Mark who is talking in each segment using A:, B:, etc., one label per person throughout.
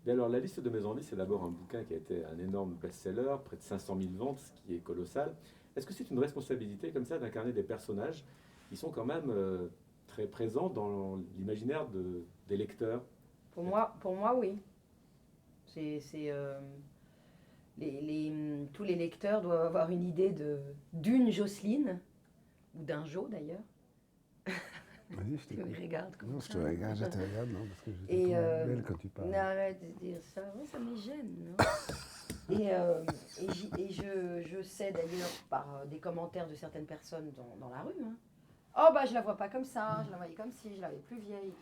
A: Et alors, La liste de mes envies, c'est d'abord un bouquin qui a été un énorme best-seller, près de 500 000 ventes, ce qui est colossal. Est-ce que c'est une responsabilité comme ça d'incarner des personnages qui sont quand même très présents dans l'imaginaire des lecteurs?
B: Pour moi, oui. Tous les lecteurs doivent avoir une idée d'une Jocelyne, ou d'un Jo d'ailleurs.
C: Vas-y, je
B: Tu me
C: t'écoute.
B: regardes comme
C: Non,
B: ça.
C: je te regarde, non, parce que je te
B: Et
C: trouve belle quand tu parles.
B: arrête de dire ça, ouais, ça me gêne. Non. Je sais d'ailleurs par des commentaires de certaines personnes dans la rue, hein. Oh bah je la vois pas comme ça, je la voyais comme si je l'avais plus vieille.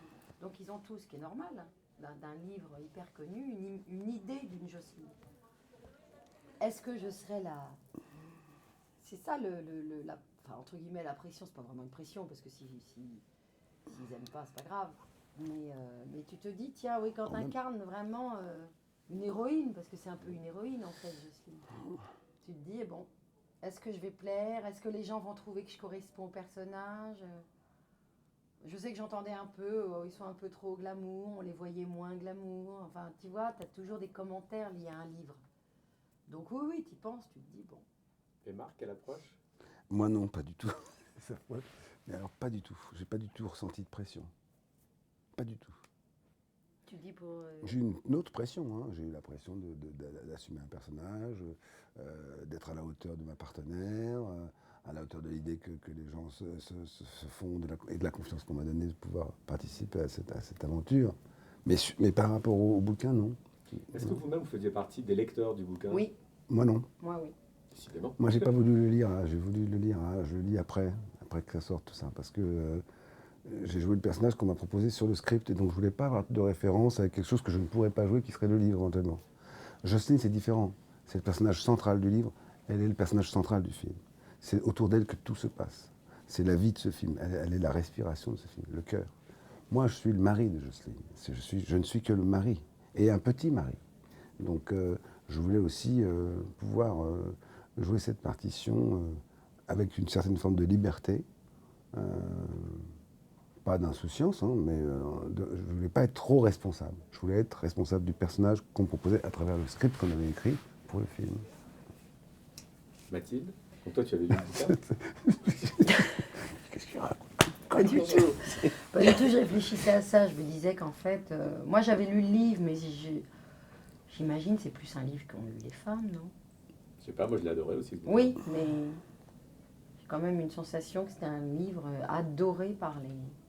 B: Donc ils ont tous, ce qui est normal, hein, d'un livre hyper connu, une idée d'une Jocelyne. Est-ce que je serais là? C'est ça enfin, entre guillemets la pression, c'est pas vraiment une pression parce que s'ils aiment pas, c'est pas grave. Mais tu te dis, tiens, oui, quand t'incarnes vraiment une héroïne, parce que c'est un peu une héroïne en fait, Jocelyne. Tu te dis, bon, est-ce que je vais plaire? Est-ce que les gens vont trouver que je corresponds au personnage? Je sais que j'entendais un peu, ils sont un peu trop glamour, on les voyait moins glamour. Enfin, tu vois, t'as toujours des commentaires liés à un livre. Donc oui, t'y penses, tu te dis, bon.
A: Et Marc, quelle approche?
C: Moi, non, pas du tout. Ça pourrait- Mais alors, pas du tout. J'ai pas du tout ressenti de pression. Pas du tout.
B: Tu dis pour...
C: J'ai eu une autre pression. Hein. J'ai eu la pression d'assumer un personnage, d'être à la hauteur de ma partenaire, à la hauteur de l'idée que les gens se font et de la confiance qu'on m'a donnée de pouvoir participer à cette aventure. Mais par rapport au bouquin, non.
A: Est-ce que vous-même, vous faisiez partie des lecteurs du bouquin?
B: Oui,
C: Moi, non.
B: moi oui.
A: Décidément.
C: Moi, j'ai pas voulu le lire. Hein. J'ai voulu le lire. Hein. Je le lis après que ça sorte tout ça, parce que j'ai joué le personnage qu'on m'a proposé sur le script, et donc je voulais pas avoir de référence avec quelque chose que je ne pourrais pas jouer, qui serait le livre éventuellement. Jocelyne, c'est différent. C'est le personnage central du livre. Elle est le personnage central du film. C'est autour d'elle que tout se passe. C'est la vie de ce film. Elle est la respiration de ce film, le cœur. Moi, je suis le mari de Jocelyne. Je ne suis que le mari, et un petit mari. Donc, je voulais aussi pouvoir jouer cette partition avec une certaine forme de liberté, pas d'insouciance, hein, mais je ne voulais pas être trop responsable. Je voulais être responsable du personnage qu'on me proposait à travers le script qu'on avait écrit pour le film.
A: Mathilde, donc toi, tu avais lu le bouquin?
C: Qu'est-ce qu'il raconte?
B: Pas du tout. Pas du tout, je réfléchissais à ça. Je me disais qu'en fait, moi j'avais lu le livre, mais j'imagine c'est plus un livre qu'ont lu les femmes, non?
A: Je sais pas, moi je l'ai adoré aussi.
B: Oui, mais j'ai quand même une sensation que c'était un livre adoré par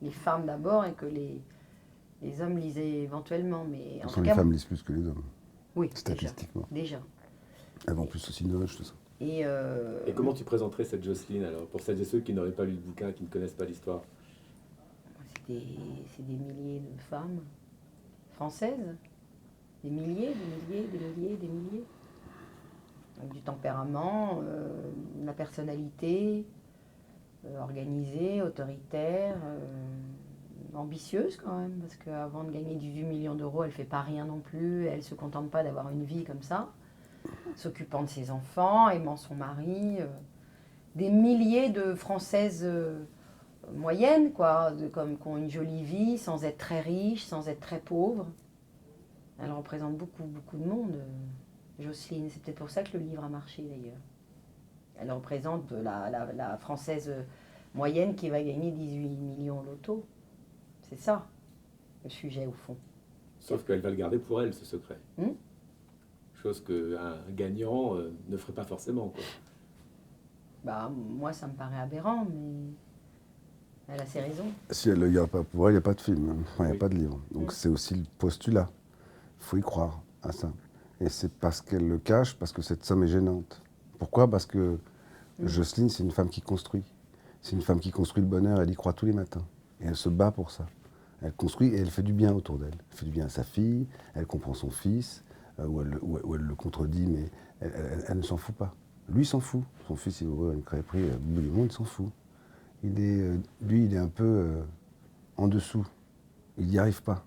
B: les femmes d'abord et que les hommes lisaient éventuellement. Mais en tout
C: Les
B: cas,
C: femmes lisent plus que les hommes,
B: oui,
C: statistiquement.
B: déjà.
C: Elles vont plus au cinoche, tout ça.
A: Et comment tu présenterais cette Jocelyne alors, pour celles et ceux qui n'auraient pas lu le bouquin, qui ne connaissent pas l'histoire?
B: C'est des milliers de femmes françaises. Des milliers. Donc, du tempérament, de la personnalité, organisée, autoritaire, ambitieuse quand même, parce qu'avant de gagner 18 millions d'euros, elle ne fait pas rien non plus, elle ne se contente pas d'avoir une vie comme ça, s'occupant de ses enfants, aimant son mari. Des milliers de Françaises moyennes, quoi, qui ont une jolie vie, sans être très riches, sans être très pauvres. Elle représente beaucoup de monde, Jocelyne. C'est peut-être pour ça que le livre a marché d'ailleurs. Elle représente la Française moyenne qui va gagner 18 millions au loto. C'est ça, le sujet au fond.
A: Sauf qu'elle va le garder pour elle, ce secret. Chose qu'un gagnant ne ferait pas forcément, quoi.
B: Bah, moi, ça me paraît aberrant, mais elle a ses raisons.
C: Si elle ne le garde pas pour elle, il n'y a pas de film, hein. Enfin, il n'y a
A: Oui.
C: pas de livre. Donc c'est aussi le postulat. Il faut y croire à ça. Et c'est parce qu'elle le cache, parce que cette somme est gênante. Pourquoi? Parce que Jocelyne, c'est une femme qui construit. C'est une femme qui construit le bonheur, elle y croit tous les matins. Et elle se bat pour ça. Elle construit et elle fait du bien autour d'elle. Elle fait du bien à sa fille, elle comprend son fils, ou elle le contredit, mais elle ne s'en fout pas. Lui s'en fout. Son fils, il ouvre une crêperie au bout du monde, il s'en fout. Lui, il est un peu en dessous. Il n'y arrive pas.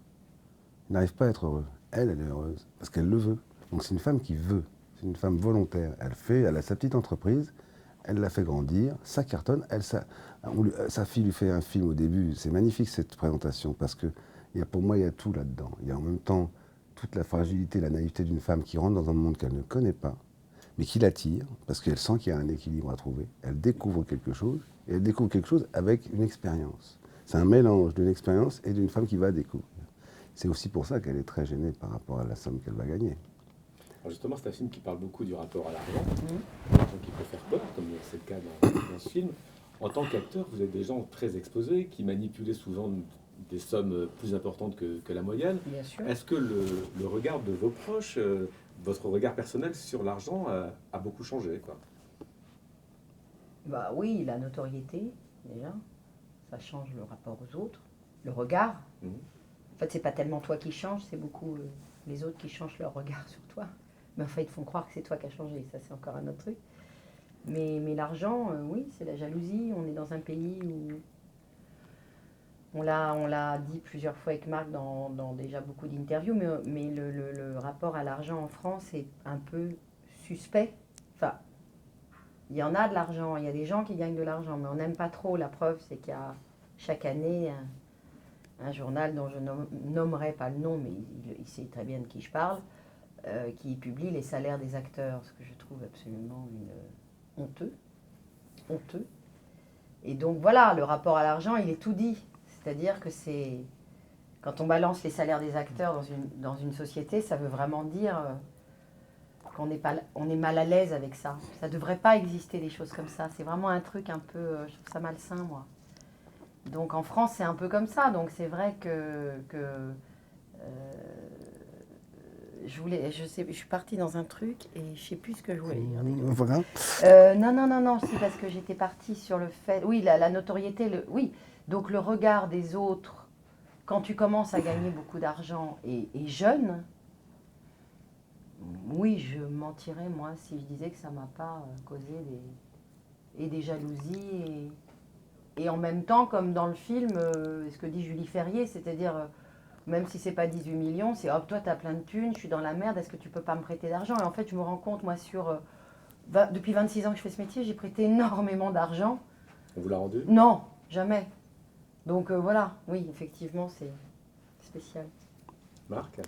C: Il n'arrive pas à être heureux. Elle est heureuse, parce qu'elle le veut. Donc c'est une femme qui veut. C'est une femme volontaire. Elle a sa petite entreprise, elle la fait grandir, ça cartonne. Sa fille lui fait un film au début. C'est magnifique cette présentation, parce que pour moi, il y a tout là-dedans. Il y a en même temps toute la fragilité, la naïveté d'une femme qui rentre dans un monde qu'elle ne connaît pas, mais qui l'attire, parce qu'elle sent qu'il y a un équilibre à trouver. Elle découvre quelque chose, et elle découvre quelque chose avec une expérience. C'est un mélange d'une expérience et d'une femme qui va découvrir. C'est aussi pour ça qu'elle est très gênée par rapport à la somme qu'elle va gagner.
A: Alors justement, c'est un film qui parle beaucoup du rapport à l'argent, l'argent qui peut faire peur, comme c'est le cas dans ce film. En tant qu'acteur, vous êtes des gens très exposés, qui manipulez souvent des sommes plus importantes que la moyenne.
B: Bien sûr.
A: Est-ce que le regard de vos proches, votre regard personnel sur l'argent a beaucoup changé, quoi?
B: Bah oui, la notoriété, déjà, ça change le rapport aux autres, le regard.
A: Mhm.
B: En fait, c'est pas tellement toi qui changes, c'est beaucoup les autres qui changent leur regard sur toi. Mais en fait, ils te font croire que c'est toi qui as changé, ça c'est encore un autre truc. Mais l'argent, oui, c'est la jalousie. On est dans un pays où on l'a dit plusieurs fois avec Marc dans déjà beaucoup d'interviews, mais le rapport à l'argent en France est un peu suspect. Enfin, il y en a de l'argent, il y a des gens qui gagnent de l'argent, mais on n'aime pas trop. La preuve, c'est qu'il y a chaque année un journal dont je nommerai pas le nom, mais il sait très bien de qui je parle, qui publie les salaires des acteurs, ce que je trouve absolument honteux. Et donc voilà, le rapport à l'argent, il est tout dit. C'est-à-dire que c'est... Quand on balance les salaires des acteurs dans une société, ça veut vraiment dire qu'on on est mal à l'aise avec ça. Ça ne devrait pas exister des choses comme ça. C'est vraiment un truc un peu... je trouve ça malsain, moi. Donc en France, c'est un peu comme ça. Donc c'est vrai que je suis partie dans un truc et je sais plus ce que je voulais dire.
C: Voilà.
B: Non, c'est parce que j'étais partie sur le fait... Oui, la notoriété, oui. Donc le regard des autres, quand tu commences à gagner beaucoup d'argent et jeune, oui, je mentirais, moi, si je disais que ça m'a pas causé des jalousies et en même temps, comme dans le film, ce que dit Julie Ferrier, c'est-à-dire... même si c'est pas 18 millions, c'est hop, toi, tu as plein de thunes, je suis dans la merde, est-ce que tu peux pas me prêter d'argent? Et en fait, je me rends compte, moi, depuis 26 ans que je fais ce métier, j'ai prêté énormément d'argent.
A: On vous l'a rendu?
B: Non, jamais. Donc voilà, oui, effectivement, c'est spécial.
A: Marc?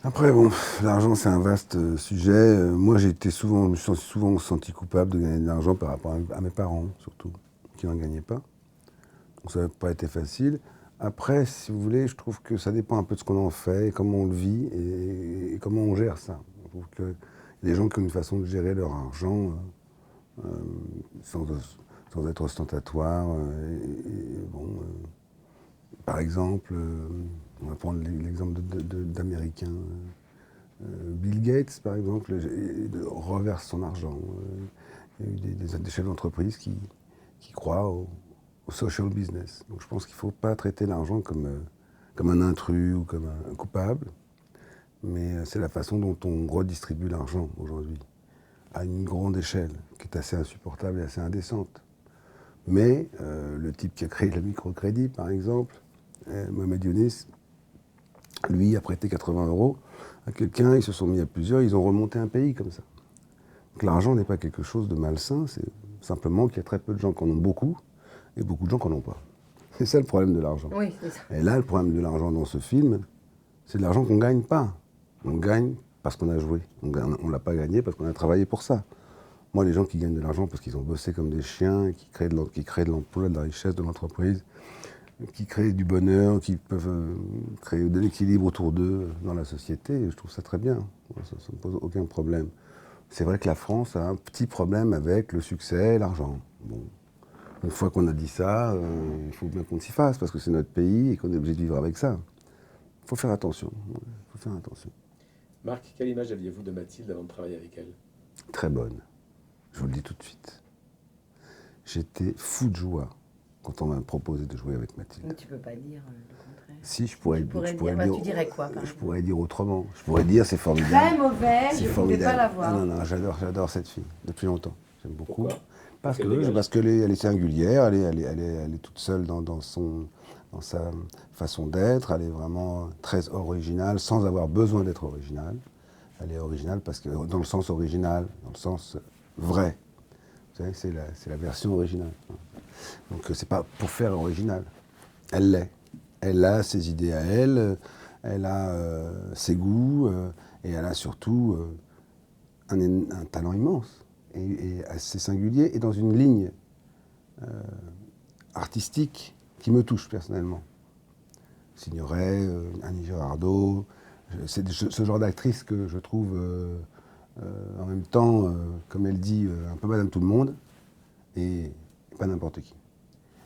C: Après, bon, l'argent, c'est un vaste sujet. Moi, je me suis souvent senti coupable de gagner de l'argent par rapport à mes parents, surtout, qui n'en gagnaient pas. Donc ça n'a pas été facile. Après, si vous voulez, je trouve que ça dépend un peu de ce qu'on en fait, et comment on le vit et comment on gère ça. Je trouve qu'il y a des gens qui ont une façon de gérer leur argent sans être ostentatoire. Par exemple, on va prendre l'exemple d'Américains. Bill Gates, par exemple, reverse son argent. Il y a eu des chefs d'entreprise qui croient au social business. Donc je pense qu'il ne faut pas traiter l'argent comme un intrus ou comme un coupable, mais c'est la façon dont on redistribue l'argent aujourd'hui, à une grande échelle, qui est assez insupportable et assez indécente. Mais le type qui a créé le microcrédit, par exemple, Mohamed Younis, lui a prêté 80 € à quelqu'un, ils se sont mis à plusieurs, ils ont remonté un pays comme ça. Donc l'argent n'est pas quelque chose de malsain, c'est simplement qu'il y a très peu de gens qui en ont beaucoup, et beaucoup de gens qui n'en ont pas. C'est ça le problème de l'argent.
B: Oui, c'est ça.
C: Et là, le problème de l'argent dans ce film, c'est de l'argent qu'on ne gagne pas. On gagne parce qu'on a joué. On ne l'a pas gagné parce qu'on a travaillé pour ça. Moi, les gens qui gagnent de l'argent parce qu'ils ont bossé comme des chiens, qui créent de l'emploi, de la richesse, de l'entreprise, qui créent du bonheur, qui peuvent créer de l'équilibre autour d'eux dans la société, je trouve ça très bien. Ça ne me pose aucun problème. C'est vrai que la France a un petit problème avec le succès et l'argent. Bon. Une fois qu'on a dit ça, il faut bien qu'on s'y fasse, parce que c'est notre pays et qu'on est obligé de vivre avec ça. Il faut faire attention.
A: Marc, quelle image aviez-vous de Mathilde avant de travailler avec elle?
C: Très bonne. Je vous le dis tout de suite. J'étais fou de joie quand on m'a proposé de jouer avec Mathilde.
B: Mais tu peux pas dire le contraire.
C: Si, je pourrais dire.
B: Tu dirais quoi, par
C: Je
B: exemple?
C: pourrais dire autrement. Je pourrais dire c'est formidable.
B: Très mauvais,
C: C'est
B: je ne pouvais
C: formidable.
B: pas la voir.
C: Non, j'adore cette fille depuis longtemps. J'aime beaucoup.
A: Pourquoi?
C: Parce qu'elle est singulière, elle est toute seule dans sa façon d'être, elle est vraiment très originale, sans avoir besoin d'être originale. Elle est originale parce que, dans le sens original, dans le sens vrai. Vous savez, c'est la version originale. Donc c'est pas pour faire original. Elle l'est. Elle a ses idées à elle, elle a ses goûts, et elle a surtout un talent immense, et assez singulier, et dans une ligne artistique qui me touche personnellement. Signoret, Annie Girardot, c'est ce genre d'actrice que je trouve en même temps, comme elle dit, un peu Madame Tout-le-Monde, et pas n'importe qui.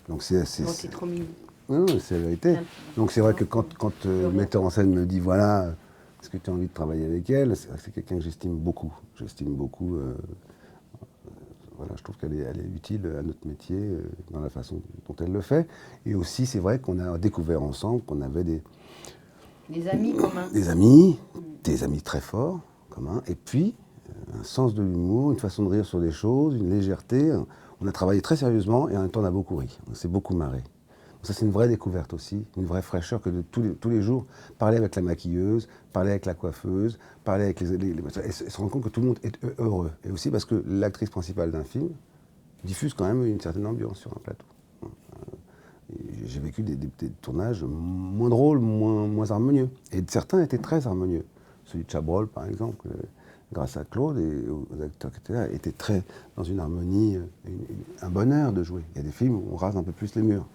C: Donc c'est
B: trop mignon.
C: non, c'est la vérité. Donc c'est vrai que quand le metteur en scène me dit voilà, est-ce que tu as envie de travailler avec elle, c'est quelqu'un que j'estime beaucoup. J'estime beaucoup. Voilà, je trouve qu'elle est utile à notre métier dans la façon dont elle le fait. Et aussi, c'est vrai qu'on a découvert ensemble qu'on avait des
B: amis communs.
C: Des amis très forts, communs. Et puis, un sens de l'humour, une façon de rire sur des choses, une légèreté. On a travaillé très sérieusement et en même temps, on a beaucoup ri. On s'est beaucoup marré. Ça, c'est une vraie découverte aussi, une vraie fraîcheur que de tous les jours, parler avec la maquilleuse, parler avec la coiffeuse, parler avec et se rendre compte que tout le monde est heureux. Et aussi parce que l'actrice principale d'un film diffuse quand même une certaine ambiance sur un plateau. J'ai vécu des tournages moins drôles, moins harmonieux. Et certains étaient très harmonieux. Celui de Chabrol, par exemple, grâce à Claude et aux acteurs qui étaient là, était très dans une harmonie, un bonheur de jouer. Il y a des films où on rase un peu plus les murs.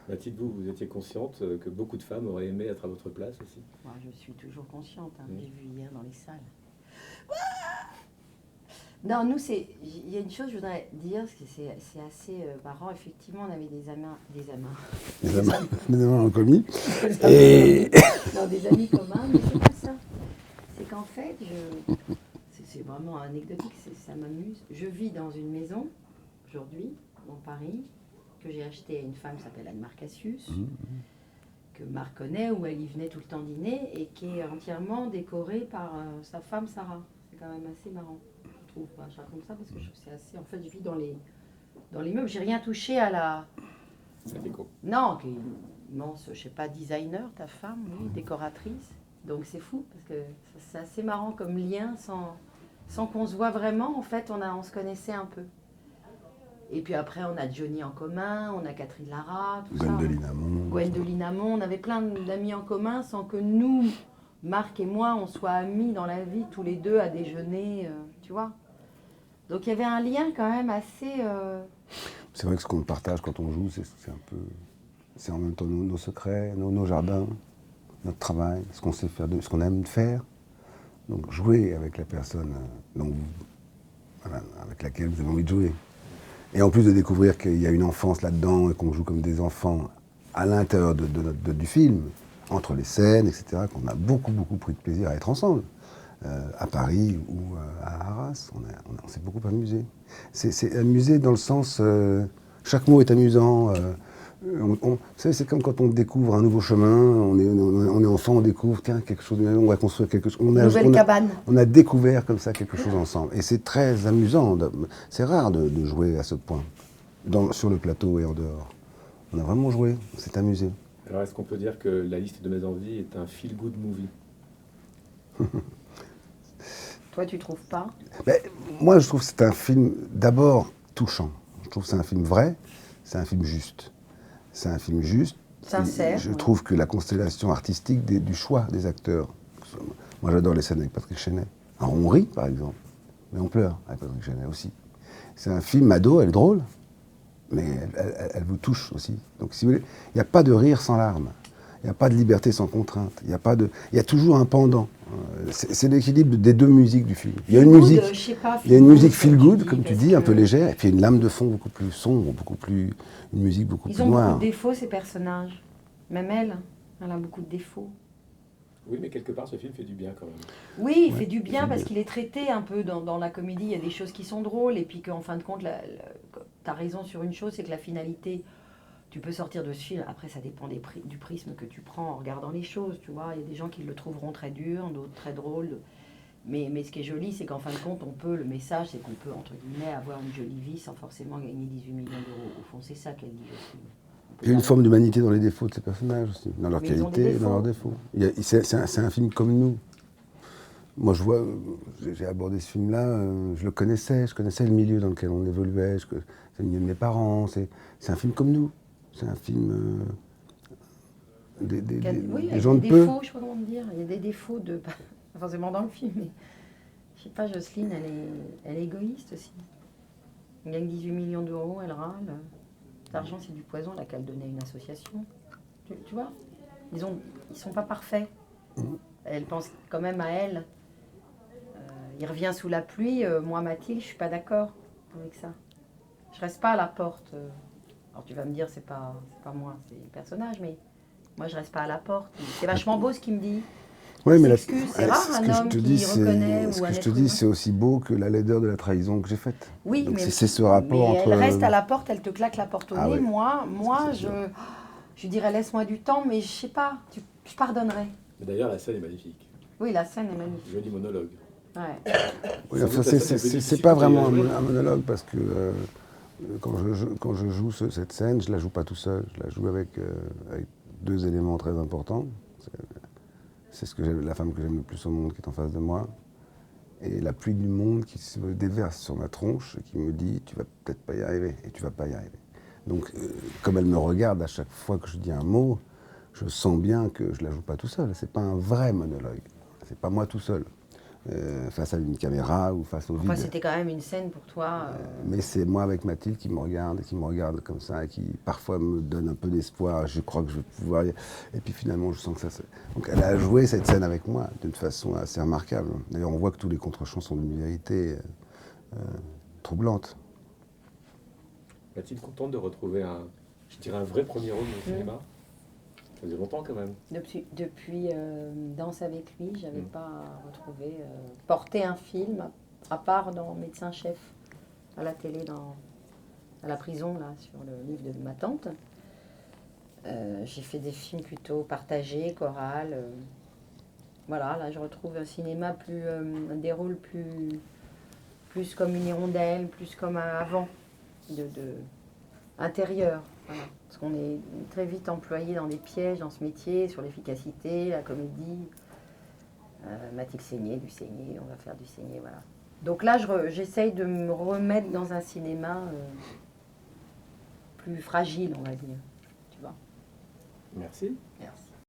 A: Mathilde, vous étiez consciente que beaucoup de femmes auraient aimé être à votre place aussi?
B: Moi, je suis toujours consciente. J'ai vu hier dans les salles. Non, nous, il y a une chose que je voudrais dire, parce que c'est assez marrant. Effectivement, on avait des
C: amants en commis.
B: Non, des amis communs, mais c'est pas ça. C'est qu'en fait, c'est vraiment anecdotique, ça m'amuse. Je vis dans une maison, aujourd'hui, dans Paris, que j'ai achetée à une femme qui s'appelle Anne-Marc Cassius, que Marc connaît, où elle y venait tout le temps dîner, et qui est entièrement décorée par sa femme Sarah. C'est quand même assez marrant, je trouve. Enfin, je raconte ça parce que je trouve que c'est assez... En fait, je vis dans les meubles. J'ai rien touché à la... Non, qui est immense, je sais pas, designer, ta femme, oui, décoratrice. Donc c'est fou, parce que c'est assez marrant comme lien, sans qu'on se voit vraiment. En fait, on se connaissait un peu. Et puis après, on a Johnny en commun, on a Catherine Lara, tout ça. Gwendoline Amon, on avait plein d'amis en commun sans que nous, Marc et moi, on soit amis dans la vie, tous les deux à déjeuner, tu vois. Donc il y avait un lien quand même assez...
C: C'est vrai que ce qu'on partage quand on joue, c'est un peu... C'est en même temps nos secrets, nos jardins, notre travail, ce qu'on sait faire, ce qu'on aime faire. Donc jouer avec la personne avec laquelle vous avez envie de jouer. Et en plus de découvrir qu'il y a une enfance là-dedans et qu'on joue comme des enfants à l'intérieur du film, entre les scènes, etc., qu'on a beaucoup pris de plaisir à être ensemble. À Paris ou à Arras, on s'est beaucoup amusé. C'est amusé dans le sens, chaque mot est amusant. C'est comme quand on découvre un nouveau chemin, on est enfant, on découvre quelque chose, on va construire quelque chose.
B: Nouvelle cabane.
C: On a découvert comme ça quelque chose ensemble. Et c'est très amusant. C'est rare de jouer à ce point, sur le plateau et en dehors. On a vraiment joué, on s'est amusé.
A: Alors est-ce qu'on peut dire que La liste de mes envies est un feel-good movie?
B: Toi, tu trouves pas?
C: Moi, je trouve que c'est un film d'abord touchant. Je trouve que c'est un film vrai, c'est un film juste. C'est un film juste.
B: Sincère.
C: Je trouve que la constellation artistique du choix des acteurs. Moi, j'adore les scènes avec Patrick Chenet. Alors, on rit, par exemple, mais on pleure avec Patrick Chenet aussi. C'est un film ado, elle est drôle, mais elle vous touche aussi. Donc, si vous voulez, il n'y a pas de rire sans larmes. Il n'y a pas de liberté sans contrainte. Il y a toujours un pendant. C'est l'équilibre des deux musiques du film. Il y a une musique feel good, comme tu dis, un peu légère, et puis une lame de fond beaucoup plus sombre, une musique beaucoup plus noire.
B: Ils ont beaucoup de défauts, ces personnages. Même elle a beaucoup de défauts.
A: Oui, mais quelque part, ce film fait du bien quand même.
B: Oui, il fait du bien parce qu'il est traité un peu dans la comédie. Il y a des choses qui sont drôles, et puis qu'en fin de compte, tu as raison sur une chose, c'est que la finalité... Tu peux sortir de ce film, après ça dépend du prisme que tu prends en regardant les choses, tu vois. Il y a des gens qui le trouveront très dur, d'autres très drôle. Mais ce qui est joli, c'est qu'en fin de compte, le message, c'est qu'on peut, entre guillemets, avoir une jolie vie sans forcément gagner 18 millions d'euros. Au fond, c'est ça qu'elle dit aussi.
C: Il y a une forme d'humanité dans les défauts de ces personnages aussi, dans leurs qualités et dans leurs défauts. C'est un film comme nous. Moi, j'ai abordé ce film-là, je connaissais le milieu dans lequel on évoluait, c'est le milieu de mes parents, c'est un film comme nous. C'est un film
B: Oui,
C: des gens
B: il
C: de
B: y a des
C: peu.
B: défauts, je sais pas comment dire. Il y a des défauts de. Pas forcément dans le film, mais. Je sais pas, Jocelyne, elle est égoïste aussi. Elle gagne 18 millions d'euros, elle râle. L'argent, c'est du poison, elle a qu'à le donner à une association. Tu vois, ils sont pas parfaits. Elle pense quand même à elle. Il revient sous la pluie. Moi, Mathilde, je suis pas d'accord avec ça. Je reste pas à la porte. Alors tu vas me dire, c'est pas moi, c'est le personnage, mais moi, je reste pas à la porte. C'est vachement beau ce qu'il me dit.
C: Oui,
B: Il
C: mais
B: s'excuse. C'est rare
C: ce
B: un
C: que je
B: homme
C: te
B: qui
C: dis,
B: reconnaît
C: ce
B: ou un
C: que je te
B: être
C: dis,
B: humain.
C: c'est aussi beau que la laideur de la trahison que j'ai faite.
B: Oui,
C: Donc
B: mais
C: c'est ce rapport
B: mais
C: entre.
B: elle reste à la porte, elle te claque la porte au
C: Ah
B: nez.
C: ouais.
B: Moi,
C: C'est sûr.
B: je dirais laisse-moi du temps, mais je sais pas, je pardonnerai.
A: Mais d'ailleurs, la scène est magnifique.
B: Oui, la scène est magnifique.
A: Joli monologue.
B: Ouais.
C: Oui,
A: Sans
C: enfin,
A: doute, la scène est plus
C: c'est
A: difficile
C: pas
A: quand tu y
C: vraiment
A: as joué.
C: un monologue parce que quand je joue cette scène, je la joue pas tout seul. Je la joue avec 2 éléments très importants. C'est la femme que j'aime le plus au monde qui est en face de moi. Et la pluie du monde qui se déverse sur ma tronche et qui me dit tu vas peut-être pas y arriver et tu vas pas y arriver. Donc comme elle me regarde à chaque fois que je dis un mot, je sens bien que je la joue pas tout seul. C'est pas un vrai monologue. C'est pas moi tout seul face à une caméra ou face au
B: Enfin,
C: vide.
B: c'était quand même une scène pour toi.
C: Mais c'est moi avec Mathilde qui me regarde comme ça, et qui parfois me donne un peu d'espoir. Je crois que je vais pouvoir. Et puis finalement, je sens que ça. Donc elle a joué cette scène avec moi d'une façon assez remarquable. D'ailleurs, on voit que tous les contre-champs sont d'une vérité troublante.
A: Mathilde, contente de retrouver je dirais un vrai premier rôle au cinéma. Ça faisait longtemps quand même.
B: Depuis Danse avec lui, j'avais pas retrouvé porter un film à part dans Médecin-chef à la télé à la prison là sur le livre de ma tante. J'ai fait des films plutôt partagés, chorales. Voilà, là je retrouve un cinéma des rôles plus comme une hirondelle, plus comme avant, de intérieur. Voilà. Parce qu'on est très vite employé dans des pièges dans ce métier, sur l'efficacité, la comédie. Mathilde Seigné, du Seigné, on va faire du Seigné, voilà. Donc là, j'essaye de me remettre dans un cinéma plus fragile, on va dire. Tu vois.
A: Merci.
B: Merci.